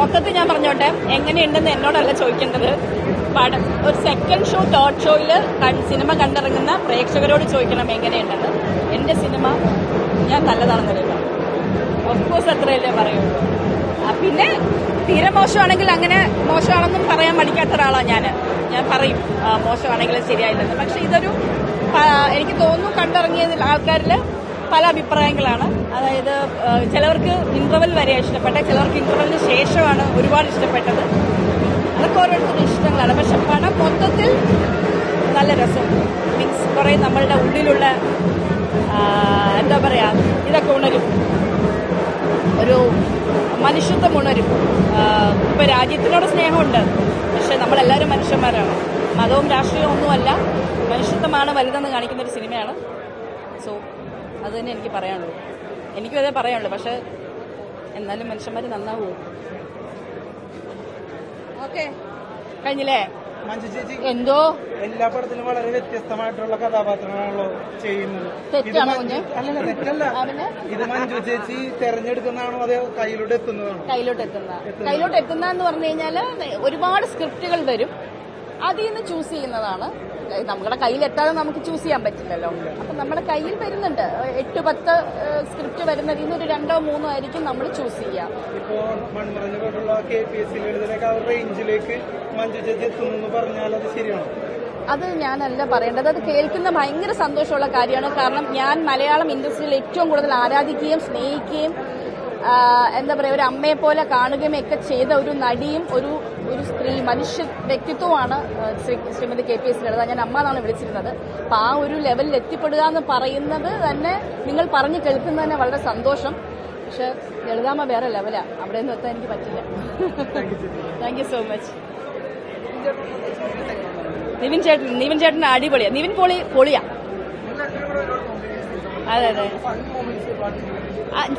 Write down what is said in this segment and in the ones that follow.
മൊത്തത്തിൽ ഞാൻ പറഞ്ഞോട്ടെ, എങ്ങനെയുണ്ടെന്ന് എന്നോടല്ല ചോദിക്കേണ്ടത്. ഒരു സെക്കൻഡ് ഷോ തേർഡ് ഷോയിൽ സിനിമ കണ്ടിറങ്ങുന്ന പ്രേക്ഷകരോട് ചോദിക്കണം എങ്ങനെയുണ്ടെന്ന്. എൻ്റെ സിനിമ ഞാൻ നല്ലതാണെന്നല്ലേ പറയും. ഓഫ്കോഴ്സ് അത്രയല്ലേ പറയുള്ളൂ. പിന്നെ തീരെ മോശമാണെങ്കിൽ അങ്ങനെ മോശമാണെന്നും പറയാൻ മടിക്കാത്ത ഒരാളാണ് ഞാൻ പറയും മോശമാണെങ്കിലും ശരിയായില്ലെന്ന്. പക്ഷെ ഇതൊരു എനിക്ക് തോന്നുന്നു കണ്ടിറങ്ങിയതിൽ ആൾക്കാരിൽ പല അഭിപ്രായങ്ങളാണ്. അതായത് ചിലവർക്ക് ഇന്റർവെൽ വരെ ഇഷ്ടപ്പെട്ട, ചിലവർക്ക് ഇന്റർവെല്ലിന് ശേഷമാണ് ഒരുപാട് ഇഷ്ടപ്പെട്ടത്. അതൊക്കെ ഓരോരുത്തരുടെ ഇഷ്ടങ്ങളാണ്. പക്ഷെ പടം മൊത്തത്തിൽ നല്ല രസം. മീൻസ് കുറേ നമ്മളുടെ ഉള്ളിലുള്ള എന്താ പറയാ, ഇതൊക്കെ ഉണരും, ഒരു മനുഷ്യത്വം ഉണരും. ഇപ്പൊ രാജ്യത്തിനോട് സ്നേഹമുണ്ട്, പക്ഷെ നമ്മളെല്ലാവരും മനുഷ്യന്മാരാണ്. മതവും രാഷ്ട്രീയവും ഒന്നുമല്ല, മനുഷ്യത്വമാണ് വലുതെന്ന് കാണിക്കുന്ന ഒരു സിനിമയാണ്. സോ അത് തന്നെ എനിക്ക് പറയാനുള്ളൂ. എനിക്കും അതേ പറയാനുള്ളൂ. പക്ഷെ എന്നാലും മനുഷ്യന്മാർ നന്നാവൂ. ഓക്കെ, കഴിഞ്ഞില്ലേ? എന്തോ എല്ലാ പടത്തിലും വളരെ വ്യത്യസ്തമായിട്ടുള്ള കഥാപാത്രങ്ങളാണല്ലോ ചെയ്യുന്നത്. തെറ്റാണോ? തെറ്റല്ല. ഇത് മഞ്ജു ചേച്ചി തെരഞ്ഞെടുക്കുന്നതാണോ അതോ കയ്യിലോട്ട് എത്തുന്നതാണോ? കയ്യിലോട്ട് എത്തുന്നതെന്ന് പറഞ്ഞു കഴിഞ്ഞാല് ഒരുപാട് സ്ക്രിപ്റ്റുകൾ വരും, അതിൽ നിന്ന് ചൂസ് ചെയ്യുന്നതാണ്. നമ്മുടെ കയ്യിലെത്താതെ നമുക്ക് ചൂസ് ചെയ്യാൻ പറ്റില്ലല്ലോ. അപ്പം നമ്മുടെ കയ്യിൽ വരുന്നുണ്ട് 8-10 സ്ക്രിപ്റ്റ് വരുന്നതിൽ നിന്ന് ഒരു 2-3 ആയിരിക്കും നമ്മൾ ചൂസ് ചെയ്യുക. ഇപ്പോ മൺമറഞ്ഞ പോലുള്ള KPSC റേഞ്ചിലേക്ക് മഞ്ജു ചേച്ചി എത്തുന്നു പറഞ്ഞാൽ അത് ശരിയാണോ? അത് ഞാനല്ല പറയേണ്ടത്. അത് കേൾക്കുന്ന ഭയങ്കര സന്തോഷമുള്ള കാര്യമാണ്. കാരണം ഞാൻ മലയാളം ഇൻഡസ്ട്രിയിൽ ഏറ്റവും കൂടുതൽ ആരാധിക്കുകയും സ്നേഹിക്കുകയും എന്താ പറയുക, ഒരു അമ്മയെ പോലെ കാണുകയും ഒക്കെ ചെയ്ത ഒരു നടിയും ഒരു സ്ത്രീ മനുഷ്യ വ്യക്തിത്വമാണ് ശ്രീമതി KPSC ലളിത. ഞാൻ അമ്മ എന്നാണ് വിളിച്ചിരുന്നത്. അപ്പം ആ ഒരു ലെവലിൽ എത്തിപ്പെടുക എന്ന് പറയുന്നത് തന്നെ നിങ്ങൾ പറഞ്ഞു കേൾക്കുന്നതന്നെ വളരെ സന്തോഷം. പക്ഷെ ലളിതാമ്മ വേറെ ലെവലാണ്, അവിടെ ഒന്നും എത്താൻ എനിക്ക് പറ്റില്ല. Thank you so much. Nivin ചേട്ടൻ അടിപൊളിയാ. നിവിൻ പൊളിയാ. അതെ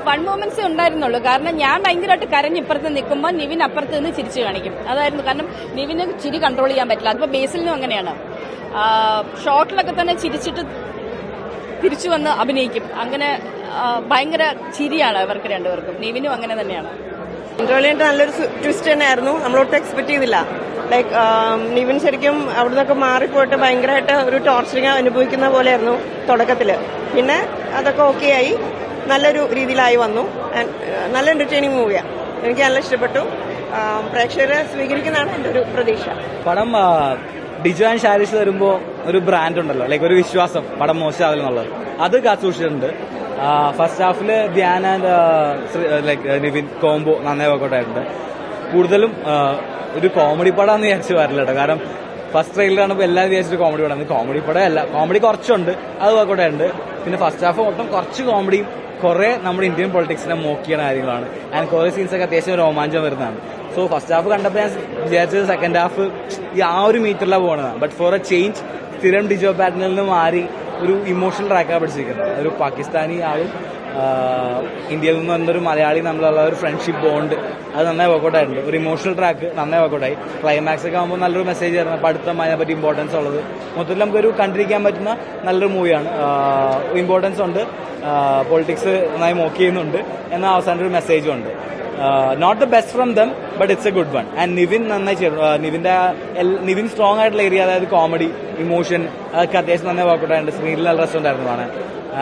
ഫൺ മൊമെന്റ്സേ ഉണ്ടായിരുന്നുള്ളൂ. കാരണം ഞാൻ ഭയങ്കരമായിട്ട് കരഞ്ഞ് ഇപ്പുറത്ത് നിൽക്കുമ്പോൾ നിവിൻ അപ്പുറത്ത് നിന്ന് ചിരിച്ചു കാണിക്കും. അതായിരുന്നു. കാരണം നിവിന് ചിരി കൺട്രോൾ ചെയ്യാൻ പറ്റില്ല. അതിപ്പോൾ ബേസിലിനും അങ്ങനെയാണ്. ഷോട്ടിലൊക്കെ തന്നെ ചിരിച്ചിട്ട് തിരിച്ചു വന്ന് അഭിനയിക്കും. അങ്ങനെ ഭയങ്കര ചിരിയാണ് അവർക്ക് രണ്ടുപേർക്കും. നിവിനും അങ്ങനെ തന്നെയാണ്. ഇന്റർവ്യൂലിന്റെ നല്ലൊരു ട്വിസ്റ്റ് തന്നെയായിരുന്നു. നമ്മളൊട്ടും എക്സ്പെക്ട് ചെയ്തില്ല. ലൈക്ക് നിവിൻ ശരിക്കും അവിടെ നിന്നൊക്കെ മാറിപ്പോയിട്ട് ഭയങ്കരമായിട്ട് ഒരു ടോർച്ചറിങ് അനുഭവിക്കുന്ന പോലെയായിരുന്നു തുടക്കത്തില്. പിന്നെ അതൊക്കെ ഓക്കെ ആയി, നല്ലൊരു രീതിയിലായി വന്നു. നല്ല എന്റർടൈനിങ് മൂവിയാണ്. എനിക്ക് നല്ല ഇഷ്ടപ്പെട്ടു. പ്രേക്ഷകരെ സ്വീകരിക്കുന്നതാണ് എൻ്റെ ഒരു പ്രതീക്ഷ. പടം ഡിജോ ആൻഡ് ഷാരിഷ് വരുമ്പോ ഒരു ബ്രാൻഡ് ഉണ്ടല്ലോ, ലൈക്ക് ഒരു വിശ്വാസം പടം മോശമാവില്ലെന്നുള്ളത്, അത് കാത്തുസൂക്ഷിച്ചിട്ടുണ്ട്. ഫസ്റ്റ് ഹാഫില് Dhyan and like Nivin combo നന്നായി വർക്കൗട്ട് ആയിട്ടുണ്ട്. കൂടുതലും ഒരു കോമഡി പടമാണെന്ന് വിചാരിച്ച് വരില്ല കേട്ടോ. കാരണം ഫസ്റ്റ് ട്രെയിലറാണ് ഇപ്പോൾ എല്ലാവരും വിചാരിച്ചിട്ട് കോമഡി പടം. കോമഡി പടമല്ല, കോമഡി കുറച്ചുണ്ട്, അത് വർക്കൗട്ട് ആയിട്ടുണ്ട്. പിന്നെ ഫസ്റ്റ് ഹാഫ് മൊത്തം കുറച്ച് കോമഡിയും കുറെ നമ്മുടെ ഇന്ത്യൻ പൊളിറ്റിക്സിനെ മോക്കിയ കാര്യങ്ങളാണ്. ആൻഡ് കുറെ സീൻസൊക്കെ അത്യാവശ്യം രോമാഞ്ചം വരുന്നതാണ്. സോ ഫസ്റ്റ് ഹാഫ് കണ്ടപ്പോൾ ഞാൻ വിചാരിച്ചത് സെക്കൻഡ് ഹാഫ് ഈ ആ ഒരു മീറ്ററിലാണ് പോകുന്നതാണ്. ബട്ട് ഫോർ എ ചേഞ്ച് സ്ഥിരം ഡിജോ പാറ്റേണിൽ നിന്ന് മാറി ഒരു ഇമോഷണൽ ട്രാക്കാണ് പഠിച്ചിരിക്കുന്നത്. ഒരു പാകിസ്ഥാനി ആളും ഇന്ത്യയിൽ നിന്ന് വന്നൊരു മലയാളി നമ്മളുള്ള ഒരു ഫ്രണ്ട്ഷിപ്പ് ബോണ്ട്, അത് നന്നായി വർക്കൗട്ട് ആയിട്ടുണ്ട്. ഒരു ഇമോഷണൽ ട്രാക്ക് നന്നായി വർക്കൗട്ടായി. ക്ലൈമാക്സ് ഒക്കെ ആകുമ്പോൾ നല്ലൊരു മെസ്സേജ് ആയിരുന്നു. അപ്പോൾ അടുത്ത അതിനെപ്പറ്റി ഇമ്പോർട്ടൻസ് ഉള്ളത് മൊത്തത്തിൽ നമുക്കൊരു കണ്ടിരിക്കാൻ പറ്റുന്ന നല്ലൊരു മൂവിയാണ്. ഇമ്പോർട്ടൻസ് ഉണ്ട്, പൊളിറ്റിക്സ് നന്നായി മോക്ക് ചെയ്യുന്നുണ്ട്, എന്നാൽ അവസാനം ഒരു മെസ്സേജും ഉണ്ട്. Not the best from them, but it's a good one. And Nivin നന്നായി ചെയ്തു. നിവിൻ സ്ട്രോങ് ആയിട്ടുള്ള ഏരിയ, അതായത് കോമഡി, ഇമോഷൻ, അതൊക്കെ അത്യാവശ്യം നന്നായി വർക്കൗട്ട് ആയിട്ടുണ്ട്. സ്ക്രീനിൽ നല്ല രസം ഉണ്ടായിരുന്നു കാണാൻ.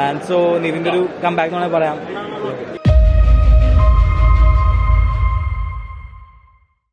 ആൻഡ് സോ നിവിന്റെ ഒരു കംബാക്ക് എന്ന് വേണമെങ്കിൽ പറയാം.